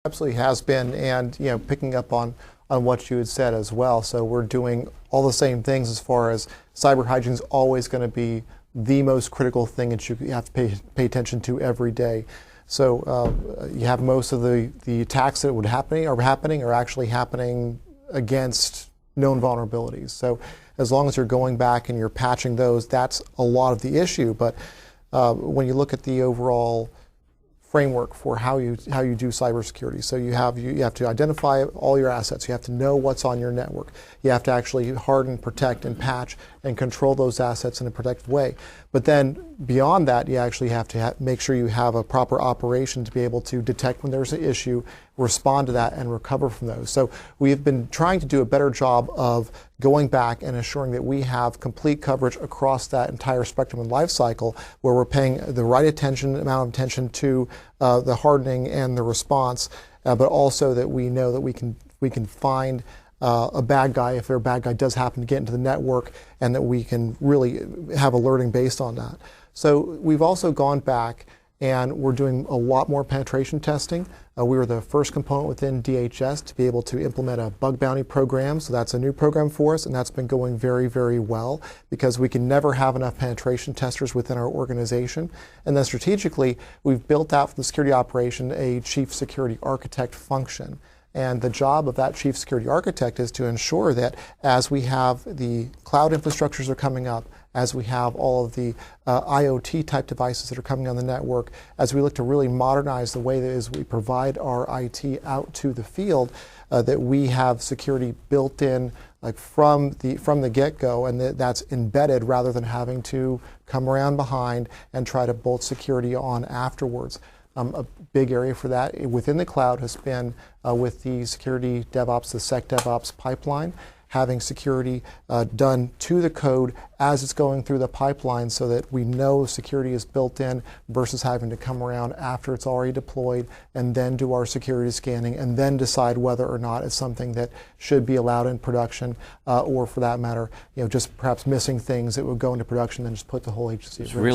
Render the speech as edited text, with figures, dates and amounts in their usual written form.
Absolutely has been, and picking up on what you had said as well. So we're doing all the same things as far as cyber hygiene is always going to be the most critical thing that you have to pay attention to every day. So you have most of the attacks that are actually happening against known vulnerabilities. So as long as you're going back and you're patching those, that's a lot of the issue. But when you look at the overall framework for how you do cybersecurity, so you have to identify all your assets. You have to know what's on your network. You have to actually harden, protect, and patch and control those assets in a protected way. But then beyond that, you actually have to make sure you have a proper operation to be able to detect when there's an issue, respond to that, and recover from those. So we've been trying to do a better job of going back and ensuring that we have complete coverage across that entire spectrum and life cycle, where we're paying the right amount of attention to the hardening and the response, but also that we know that we can find a bad guy if a bad guy does happen to get into the network, and that we can really have alerting based on that. So we've also gone back and we're doing a lot more penetration testing. We were the first component within DHS to be able to implement a bug bounty program. So that's a new program for us, and that's been going very, very well, because we can never have enough penetration testers within our organization. And then strategically, we've built out for the security operation a chief security architect function. And the job of that chief security architect is to ensure that as we have the cloud infrastructures are coming up, as we have all of the IoT type devices that are coming on the network, as we look to really modernize the way that is we provide our IT out to the field, that we have security built in from the get-go, and that's embedded rather than having to come around behind and try to bolt security on afterwards. A big area for that within the cloud has been with the security DevOps, the SecDevOps pipeline, having security done to the code as it's going through the pipeline, so that we know security is built in versus having to come around after it's already deployed and then do our security scanning and then decide whether or not it's something that should be allowed in production, or for that matter, just perhaps missing things that would go into production and just put the whole agency at risk.